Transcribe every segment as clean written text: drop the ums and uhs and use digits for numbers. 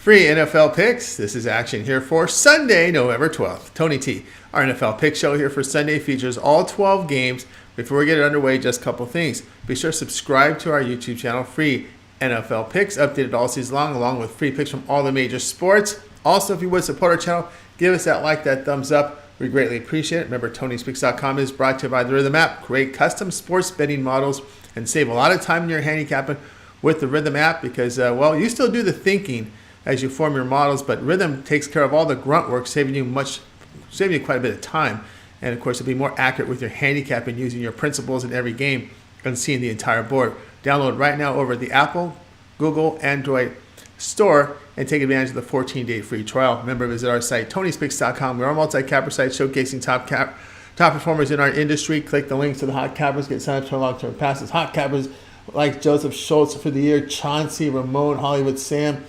Free NFL picks. This is action here for Sunday, November 12th. Tony T, our NFL pick show here for Sunday features all 12 games. Before we get it underway, just a couple things. Be sure to subscribe to our YouTube channel, Free NFL Picks, updated all season long, along with free picks from all the major sports. Also, if you would support our channel, give us that like, that thumbs up. We greatly appreciate it. Remember, TonySpeaks.com is brought to you by the Rhythm app. Create custom sports betting models and save a lot of time in your handicapping with the Rhythm app because, you still do the thinking as you form your models, but Rhythm takes care of all the grunt work, saving you quite a bit of time. And of course, it'll be more accurate with your handicapping using your principles in every game and seeing the entire board. Download right now over the Apple, Google, Android store and take advantage of the 14-day free trial. Remember, visit our site, TonySpeaks.com. We're a multi-capper site showcasing top performers in our industry. Click the links to the hot cappers, get signed up for long-term passes. Hot cappers like Joseph Schultz for the year, Chauncey, Ramon, Hollywood Sam,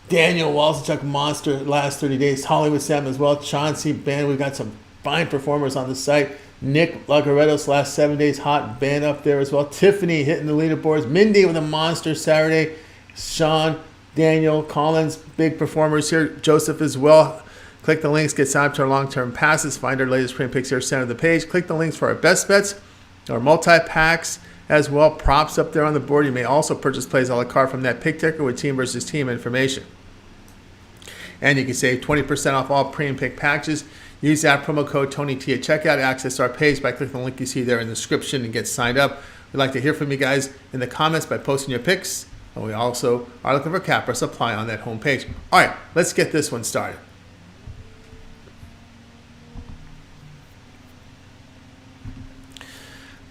Daniel Walsachuk Monster last 30 days, Hollywood Sam as well, Chauncey, Ben. We've got some fine performers on the site. Nick Lagaretto's last 7 days, hot Ben up there as well. Tiffany hitting the leaderboards. Mindy with a monster Saturday. Sean, Daniel, Collins, big performers here. Joseph as well. Click the links, get signed up to our long-term passes. Find our latest print picks here, center of the page. Click the links for our best bets, our multi-packs as well. Props up there on the board. You may also purchase plays a la carte from that pick ticker with team versus team information. And you can save 20% off all premium pick packages. Use that promo code TonyT at checkout. Access our page by clicking the link you see there in the description and get signed up. We'd like to hear from you guys in the comments by posting your picks. And we also are looking for capper supply on that homepage. All right, let's get this one started.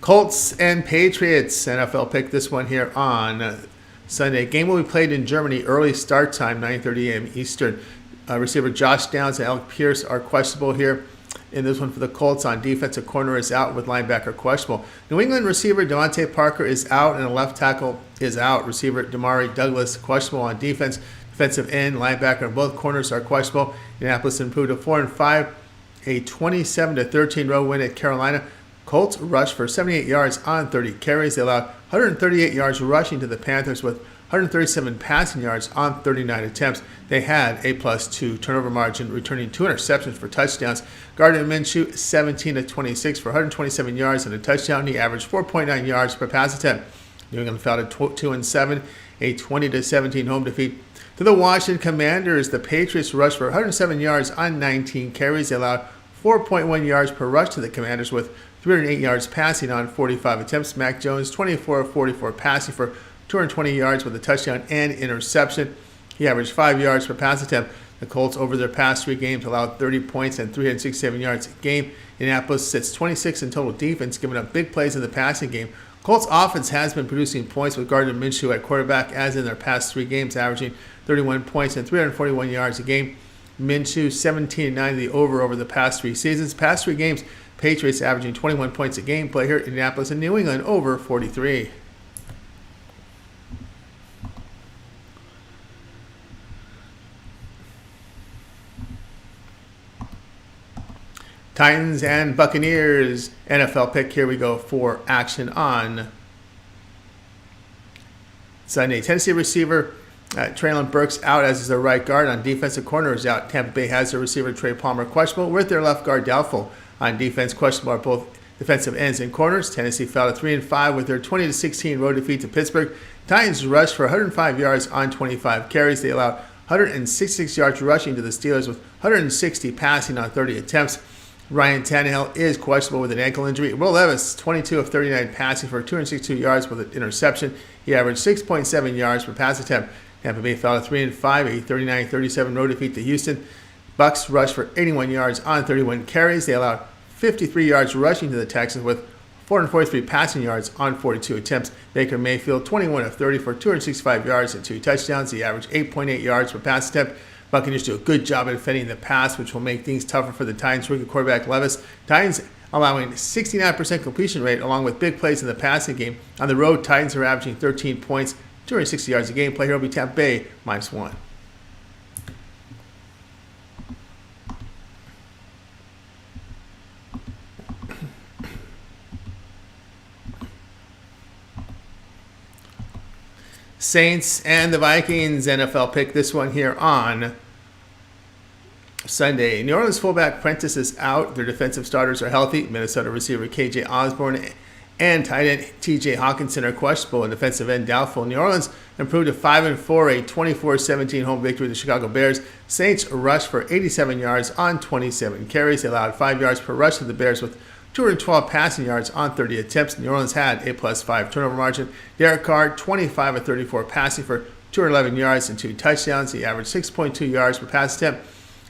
Colts and Patriots. NFL pick this one here on Sunday. Game will be played in Germany. Early start time, 9:30 a.m. Eastern. Receiver Josh Downs and Alec Pierce are questionable here in this one for the Colts. On defensive corner is out with linebacker questionable. New England receiver Devontae Parker is out and a left tackle is out. Receiver Damari Douglas questionable on defense. Defensive end, linebacker, and both corners are questionable. Indianapolis improved to 4-5, a 27-13 road win at Carolina. Colts rushed for 78 yards on 30 carries. They allowed 138 yards rushing to the Panthers with 137 passing yards on 39 attempts. They had a +2 turnover margin, returning 2 interceptions for touchdowns. Gardner Minshew, 17-26 for 127 yards and a touchdown. He averaged 4.9 yards per pass attempt. New England fell to 2-7, a 20-17 home defeat to the Washington Commanders. The Patriots rushed for 107 yards on 19 carries. They allowed 4.1 yards per rush to the Commanders with 308 yards passing on 45 attempts. Mac Jones, 24-44 passing for 220 yards with a touchdown and interception. He averaged 5 yards per pass attempt. The Colts, over their past 3 games, allowed 30 points and 367 yards a game. Indianapolis sits 26 in total defense, giving up big plays in the passing game. Colts offense has been producing points with Gardner Minshew at quarterback, as in their past 3 games, averaging 31 points and 341 yards a game. Minshew, 17-9 the over the past 3 seasons. Past 3 games, Patriots averaging 21 points a game. Play here at Indianapolis and New England over 43. Titans and Buccaneers NFL pick. Here we go for action on Sunday. Tennessee receiver Traylon Burks out, as is their right guard. On defensive corner is out. Tampa Bay has their receiver Trey Palmer questionable, with their left guard doubtful. On defense, questionable are both defensive ends and corners. Tennessee fell to 3-5 with their 20-16 road defeat to Pittsburgh. Titans rushed for 105 yards on 25 carries. They allowed 166 yards rushing to the Steelers with 160 passing on 30 attempts. Ryan Tannehill is questionable with an ankle injury. Will Levis, 22 of 39 passing for 262 yards with an interception. He averaged 6.7 yards per pass attempt. Tampa Bay fell to 3-5, a 39-37 road defeat to Houston. Bucks rushed for 81 yards on 31 carries. They allowed 53 yards rushing to the Texans with 443 passing yards on 42 attempts. Baker Mayfield, 21 of 30 for 265 yards and 2 touchdowns. He averaged 8.8 yards per pass attempt. Buccaneers do a good job at defending the pass, which will make things tougher for the Titans rookie quarterback Levis. Titans allowing 69% completion rate along with big plays in the passing game. On the road, Titans are averaging 13 points, 260 yards a game. Play here will be Tampa Bay -1. Saints and the Vikings NFL pick. This one here on Sunday. New Orleans fullback Prentice is out. Their defensive starters are healthy. Minnesota receiver KJ Osborne and tight end TJ Hawkinson are questionable and defensive end doubtful. New Orleans improved to 5-4, a 24-17 home victory with the Chicago Bears. Saints rushed for 87 yards on 27 carries. They allowed 5 yards per rush to the Bears with 212 passing yards on 30 attempts. New Orleans had a +5 turnover margin. Derek Carr, 25 of 34 passing for 211 yards and 2 touchdowns. He averaged 6.2 yards per pass attempt.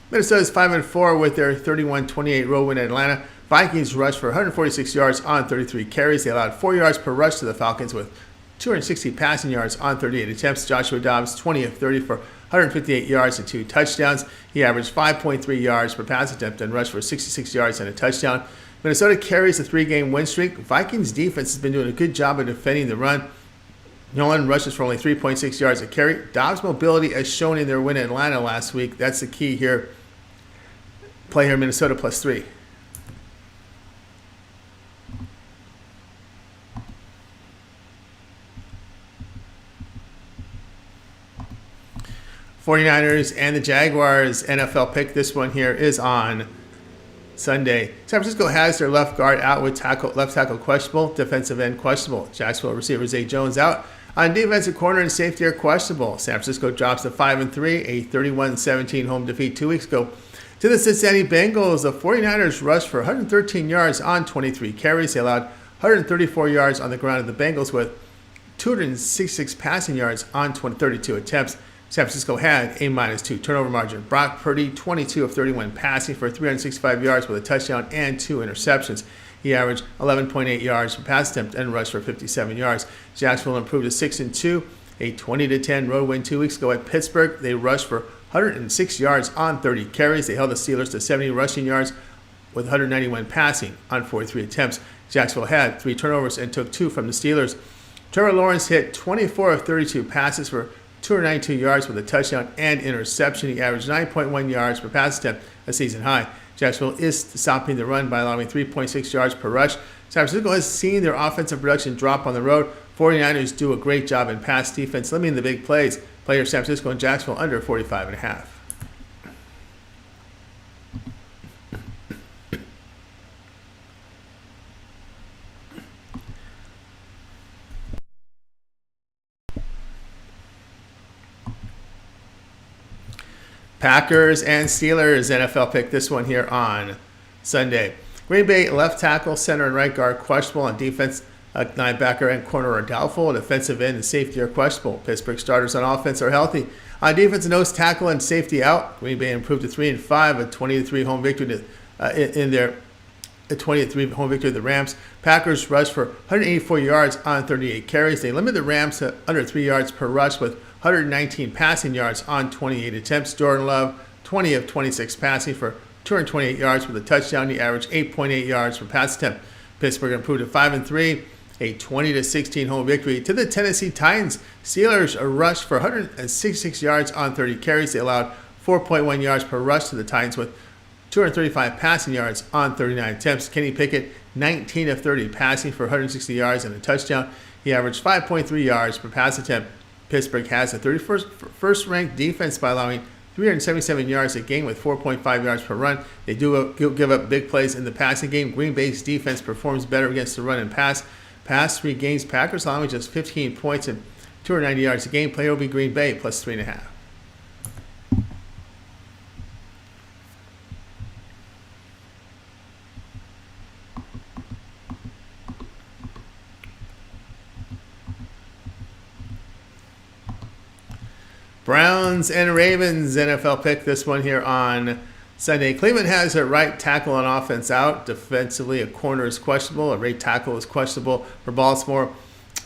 Minnesota is 5-4 with their 31-28 road win at Atlanta. Vikings rushed for 146 yards on 33 carries. They allowed 4 yards per rush to the Falcons with 260 passing yards on 38 attempts. Joshua Dobbs, 20 of 30 for 158 yards and 2 touchdowns. He averaged 5.3 yards per pass attempt and rushed for 66 yards and a touchdown. Minnesota carries a 3-game win streak. Vikings defense has been doing a good job of defending the run. Nolan rushes for only 3.6 yards a carry. Dobbs' mobility, as shown in their win at Atlanta last week, that's the key here. Play here, Minnesota +3. '49ers and the Jaguars NFL pick. This one here is on Sunday. San Francisco has their left guard out with left tackle questionable, defensive end questionable. Jacksonville receiver Zay Jones out. On defensive corner and safety are questionable. San Francisco drops to 5-3, a 31-17 home defeat 2 weeks ago to the Cincinnati Bengals. The 49ers rushed for 113 yards on 23 carries. They allowed 134 yards on the ground of the Bengals with 266 passing yards on 32 attempts. San Francisco had a -2 turnover margin. Brock Purdy, 22 of 31 passing for 365 yards with a touchdown and 2 interceptions. He averaged 11.8 yards per pass attempt and rushed for 57 yards. Jacksonville improved to 6-2, a 20-10 road win 2 weeks ago at Pittsburgh. They rushed for 106 yards on 30 carries. They held the Steelers to 70 rushing yards with 191 passing on 43 attempts. Jacksonville had 3 turnovers and took 2 from the Steelers. Trevor Lawrence hit 24 of 32 passes for 292 yards with a touchdown and interception. He averaged 9.1 yards per pass attempt, a season high. Jacksonville is stopping the run by allowing 3.6 yards per rush. San Francisco has seen their offensive production drop on the road. 49ers do a great job in pass defense, limiting the big plays. Player San Francisco and Jacksonville under 45.5. Packers and Steelers NFL pick. This one here on Sunday. Green Bay left tackle, center, and right guard questionable. On defense, linebacker and corner are doubtful. Defensive end and safety are questionable. Pittsburgh starters on offense are healthy. On defense, nose tackle and safety out. Green Bay improved to 3-5, a 20-3 home victory in their 20-3 home victory of the Rams. Packers rushed for 184 yards on 38 carries. They limit the Rams to under 3 yards per rush with 119 passing yards on 28 attempts. Jordan Love, 20 of 26 passing for 228 yards with a touchdown. He averaged 8.8 yards per pass attempt. Pittsburgh improved to 5-3, a 20-16 home victory to the Tennessee Titans. Steelers rushed for 166 yards on 30 carries. They allowed 4.1 yards per rush to the Titans with 235 passing yards on 39 attempts. Kenny Pickett, 19 of 30 passing for 160 yards and a touchdown. He averaged 5.3 yards per pass attempt. Pittsburgh has the 31st ranked defense by allowing 377 yards a game with 4.5 yards per run. They do give up big plays in the passing game. Green Bay's defense performs better against the run and pass. Past 3 games, Packers allowing just 15 points and 290 yards a game. Player will be Green Bay plus 3.5. Browns and Ravens NFL pick. This one here on Sunday. Cleveland has a right tackle on offense out. Defensively, a corner is questionable. A right tackle is questionable for Baltimore,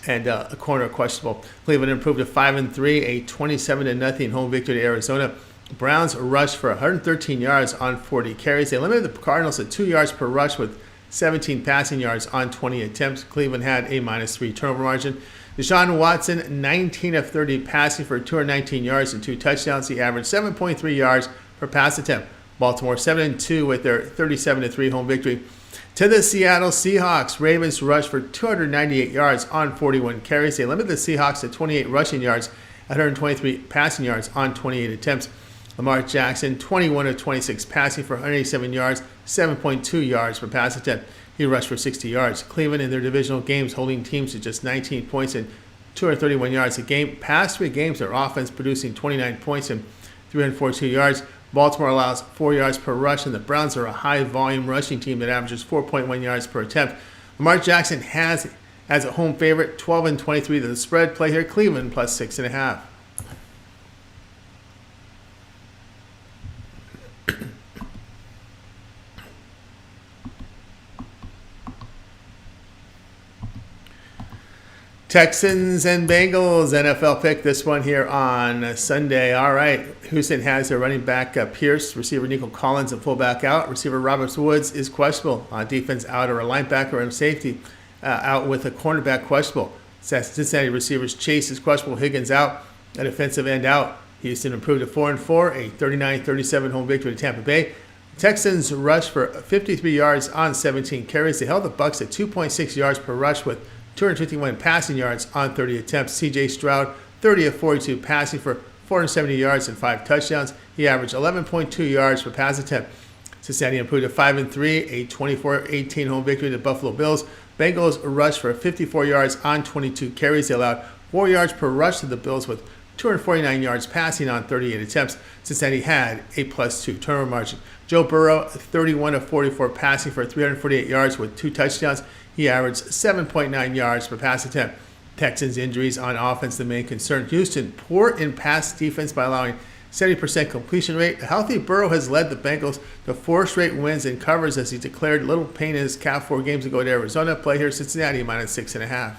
and a corner questionable. Cleveland improved to 5-3, a 27-0 home victory to Arizona. Browns rushed for 113 yards on 40 carries. They limited the Cardinals to 2 yards per rush with 17 passing yards on 20 attempts. Cleveland had a -3 turnover margin. Deshaun Watson, 19 of 30 passing for 219 yards and 2 touchdowns. He averaged 7.3 yards per pass attempt. Baltimore 7-2 with their 37-3 home victory To the Seattle Seahawks, Ravens rushed for 298 yards on 41 carries. They limited the Seahawks to 28 rushing yards, 123 passing yards on 28 attempts. Lamar Jackson, 21 of 26 passing for 187 yards, 7.2 yards per pass attempt. He rushed for 60 yards. Cleveland in their divisional games holding teams to just 19 points and 231 yards a game. Past 3 games, their offense producing 29 points and 342 yards. Baltimore allows 4 yards per rush, and the Browns are a high-volume rushing team that averages 4.1 yards per attempt. Lamar Jackson has, as a home favorite, 12 and 23 to the spread. Play here, Cleveland plus 6.5. Texans and Bengals, NFL pick this one here on Sunday. All right, Houston has their running back Pierce, receiver Nico Collins, and fullback out. Receiver Robert Woods is questionable. Defense out, or a linebacker and safety out with a cornerback questionable. Cincinnati receivers Chase is questionable. Higgins out, a defensive end out. Houston improved to 4-4, a 39-37 home victory to Tampa Bay. Texans rushed for 53 yards on 17 carries. They held the Bucs at 2.6 yards per rush with 251 passing yards on 30 attempts. C.J. Stroud, 30 of 42 passing for 470 yards and 5 touchdowns. He averaged 11.2 yards per pass attempt. Cincinnati improved to 5-3, a 24-18 home victory to the Buffalo Bills. Bengals rushed for 54 yards on 22 carries. They allowed 4 yards per rush to the Bills with 249 yards passing on 38 attempts. Cincinnati had a +2 turnover margin. Joe Burrow, 31 of 44 passing for 348 yards with 2 touchdowns. He averaged 7.9 yards per pass attempt. Texans injuries on offense, the main concern. Houston, poor in pass defense by allowing 70% completion rate. A healthy Burrow has led the Bengals to 4 straight wins and covers as he declared little pain in his calf 4 games ago to Arizona. Play here, Cincinnati, -6.5.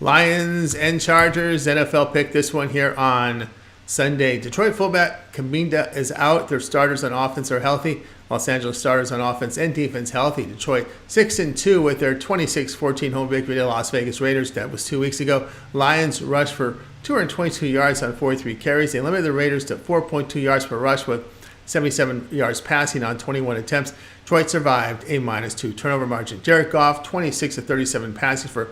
Lions and Chargers, NFL pick this one here on Sunday. Detroit fullback Kaminga is out. Their starters on offense are healthy. Los Angeles starters on offense and defense healthy. Detroit 6-2 with their 26-14 home victory to Las Vegas Raiders. That was 2 weeks ago. Lions rushed for 222 yards on 43 carries. They limited the Raiders to 4.2 yards per rush with 77 yards passing on 21 attempts. Detroit survived a -2 turnover margin. Jared Goff, 26 of 37 passing for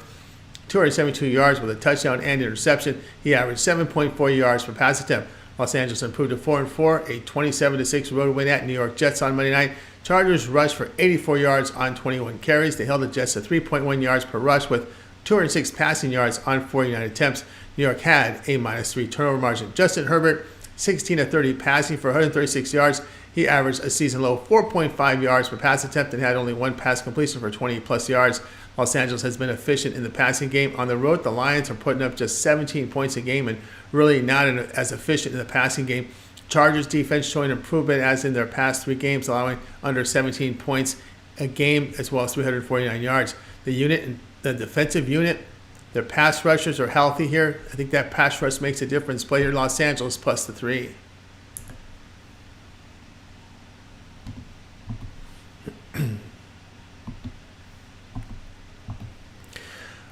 272 yards with a touchdown and interception. He averaged 7.4 yards per pass attempt. Los Angeles improved to 4-4, a 27-6 road win at New York Jets on Monday night. Chargers rushed for 84 yards on 21 carries. They held the Jets to 3.1 yards per rush with 206 passing yards on 49 attempts. New York had a -3 turnover margin. Justin Herbert, 16 of 30 passing for 136 yards. He averaged a season-low 4.5 yards per pass attempt and had only 1 pass completion for 20-plus yards. Los Angeles has been efficient in the passing game. On the road, the Lions are putting up just 17 points a game and really not as efficient in the passing game. Chargers defense showing improvement as in their past 3 games, allowing under 17 points a game as well as 349 yards. The defensive unit, their pass rushers are healthy here. I think that pass rush makes a difference. Play here, Los Angeles +3.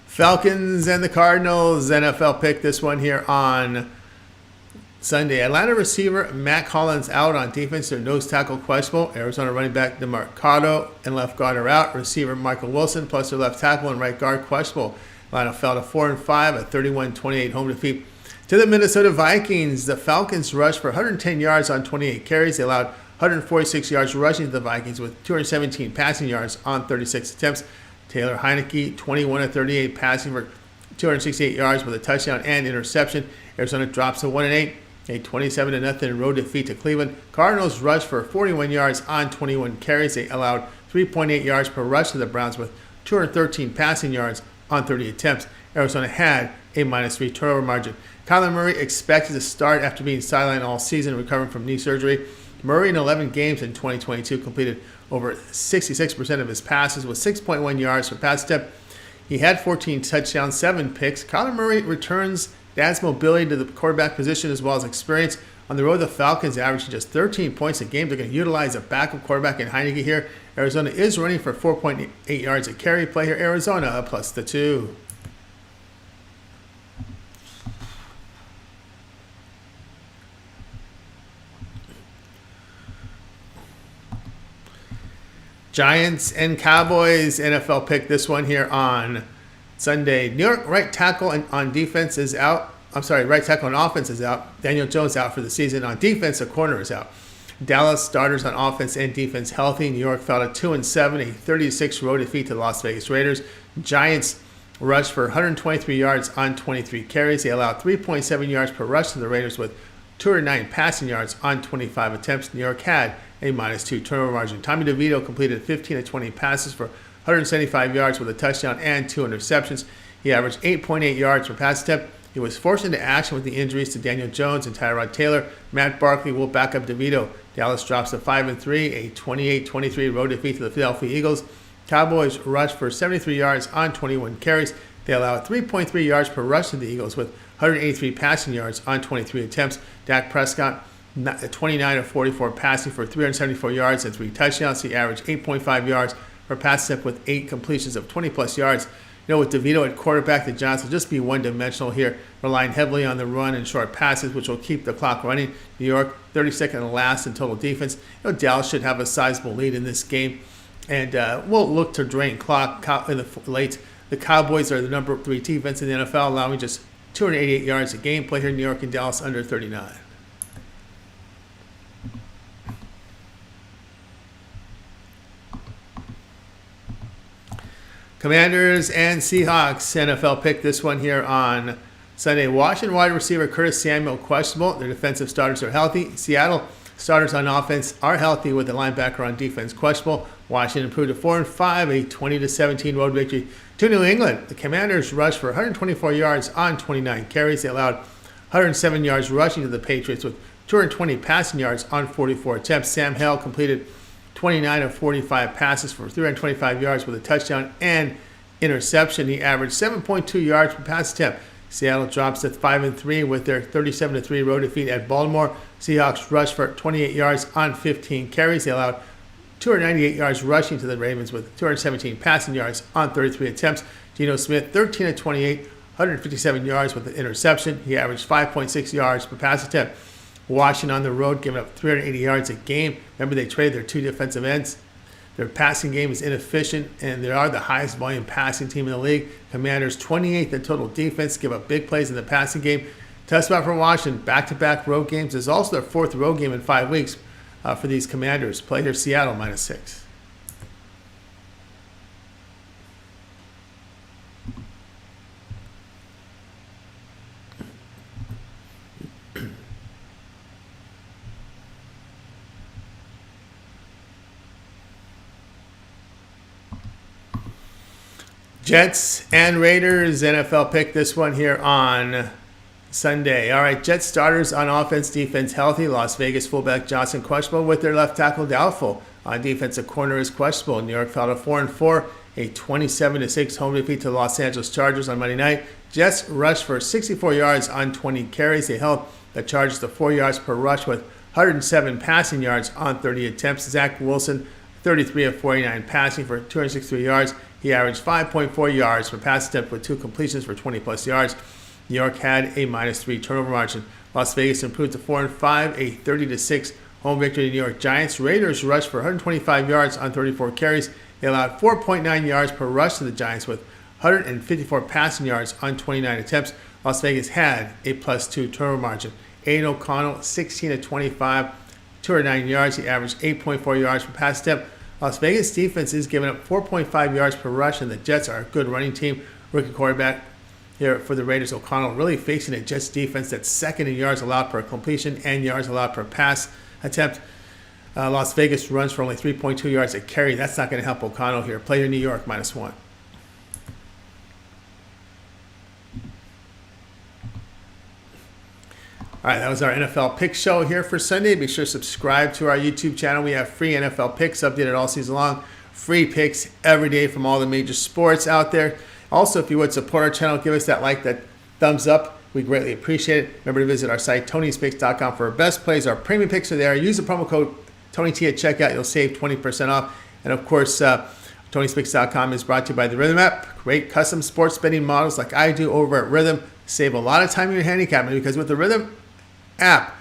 Falcons and the Cardinals, NFL pick this one here on Sunday. Atlanta receiver Matt Collins out on defense. Their nose tackle questionable. Arizona running back DeMarcado and left guard are out. Receiver Michael Wilson plus their left tackle and right guard questionable. Atlanta fell to 4-5, a 31-28 home defeat to the Minnesota Vikings. The Falcons rushed for 110 yards on 28 carries. They allowed 146 yards rushing to the Vikings with 217 passing yards on 36 attempts. Taylor Heineke, 21 of 38 passing for 268 yards with a touchdown and interception. Arizona drops to 1-8, a 27-0 road defeat to Cleveland. Cardinals rushed for 41 yards on 21 carries. They allowed 3.8 yards per rush to the Browns with 213 passing yards on 30 attempts. Arizona had a -3 turnover margin. Kyler Murray expected to start after being sidelined all season, recovering from knee surgery. Murray in 11 games in 2022 completed over 66% of his passes with 6.1 yards per pass attempt. He had 14 touchdowns, 7 picks. Kyler Murray returns adds mobility to the quarterback position as well as experience. On the road, the Falcons averaging just 13 points a game. They're going to utilize a backup quarterback in Heineke here. Arizona is running for 4.8 yards a carry. Play here, Arizona plus the 2. Giants and Cowboys NFL pick. This one here on Sunday. New York right tackle on defense is out. Right tackle on offense is out. Daniel Jones out for the season. On defense, a corner is out. Dallas starters on offense and defense healthy. New York fell to 2-7, a 36 road defeat to the Las Vegas Raiders. Giants rushed for 123 yards on 23 carries. They allowed 3.7 yards per rush to the Raiders with 209 passing yards on 25 attempts. New York had a -2 turnover margin. Tommy DeVito completed 15 of 20 passes for 175 yards with a touchdown and 2 interceptions. He averaged 8.8 yards per pass attempt. He was forced into action with the injuries to Daniel Jones and Tyrod Taylor. Matt Barkley will back up DeVito. Dallas drops to 5-3, a 28-23 road defeat to the Philadelphia Eagles. Cowboys rushed for 73 yards on 21 carries. They allowed 3.3 yards per rush to the Eagles with 183 passing yards on 23 attempts. Dak Prescott, 29 of 44 passing for 374 yards and 3 touchdowns. He averaged 8.5 yards per pass attempt with 8 completions of 20-plus yards. With DeVito at quarterback, the Giants will just be one-dimensional here, relying heavily on the run and short passes, which will keep the clock running. New York, 32nd and last in total defense. Dallas should have a sizable lead in this game, and we'll look to drain clock in the late. The Cowboys are the number 3 defense in the NFL, allowing just 288 yards a game. Play here in New York and Dallas under 39. Commanders and Seahawks NFL pick. This one here on Sunday. Washington wide receiver Curtis Samuel questionable. Their defensive starters are healthy. Seattle starters on offense are healthy with the linebacker on defense questionable. Washington improved to 4-5, a 20-17 road victory to New England. The Commanders rushed for 124 yards on 29 carries. They allowed 107 yards rushing to the Patriots with 220 passing yards on 44 attempts. Sam Hale completed 29 of 45 passes for 325 yards with a touchdown and interception. He averaged 7.2 yards per pass attempt. Seattle drops to 5-3 with their 37-3 road defeat at Baltimore. Seahawks rushed for 28 yards on 15 carries. They allowed 298 yards rushing to the Ravens with 217 passing yards on 33 attempts. Geno Smith, 13 of 28, 157 yards with an interception. He averaged 5.6 yards per pass attempt. Washington on the road, giving up 380 yards a game. Remember, they traded their 2 defensive ends. Their passing game is inefficient, and they are the highest volume passing team in the league. Commanders 28th in total defense, give up big plays in the passing game. Tough spot for Washington. Back-to-back road games. This is also their 4th road game in 5 weeks for these Commanders. Play here Seattle -6. Jets and Raiders NFL pick. This one here on Sunday. All right, Jets starters on offense, defense healthy. Las Vegas fullback Johnson questionable with their left tackle doubtful. On defensive corner is questionable. New York fell to 4-4, a 27-6 home defeat to the Los Angeles Chargers on Monday night. Jets rushed for 64 yards on 20 carries. They held the Chargers to 4 yards per rush with 107 passing yards on 30 attempts. Zach Wilson, 33 of 49 passing for 263 yards. He averaged 5.4 yards per pass attempt with 2 completions for 20-plus yards. New York had a -3 turnover margin. Las Vegas improved to 4-5, a 30-6 home victory to New York Giants. Raiders rushed for 125 yards on 34 carries. They allowed 4.9 yards per rush to the Giants with 154 passing yards on 29 attempts. Las Vegas had a +2 turnover margin. Aiden O'Connell, 16 of 25, 209 yards. He averaged 8.4 yards per pass attempt. Las Vegas defense is giving up 4.5 yards per rush, and the Jets are a good running team. Rookie quarterback here for the Raiders, O'Connell, really facing a Jets defense that's second in yards allowed per completion and yards allowed per pass attempt. Las Vegas runs for only 3.2 yards a carry. That's not going to help O'Connell here. Play New York -1. All right, that was our NFL Pick Show here for Sunday. Be sure to subscribe to our YouTube channel. We have free NFL picks updated all season long. Free picks every day from all the major sports out there. Also, if you would support our channel, give us that like, that thumbs up. We greatly appreciate it. Remember to visit our site, Tony'sPicks.com, for our best plays. Our premium picks are there. Use the promo code TonyT at checkout. You'll save 20% off. And of course, Tony'sPicks.com is brought to you by the Rhythm app. Great custom sports betting models like I do over at Rhythm. Save a lot of time in your handicapping, because with the Rhythm app,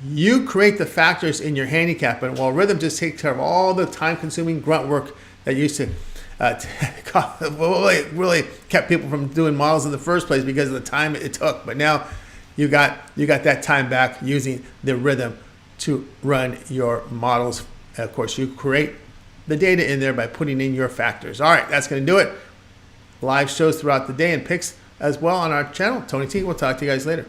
you create the factors in your handicapping, while Rhythm just takes care of all the time-consuming grunt work that used to really kept people from doing models in the first place because of the time it took. But now you got that time back using the Rhythm to run your models. Of course, you create the data in there by putting in your factors. All right, that's going to do it. Live shows throughout the day and picks as well on our channel. Tony T, we'll talk to you guys later.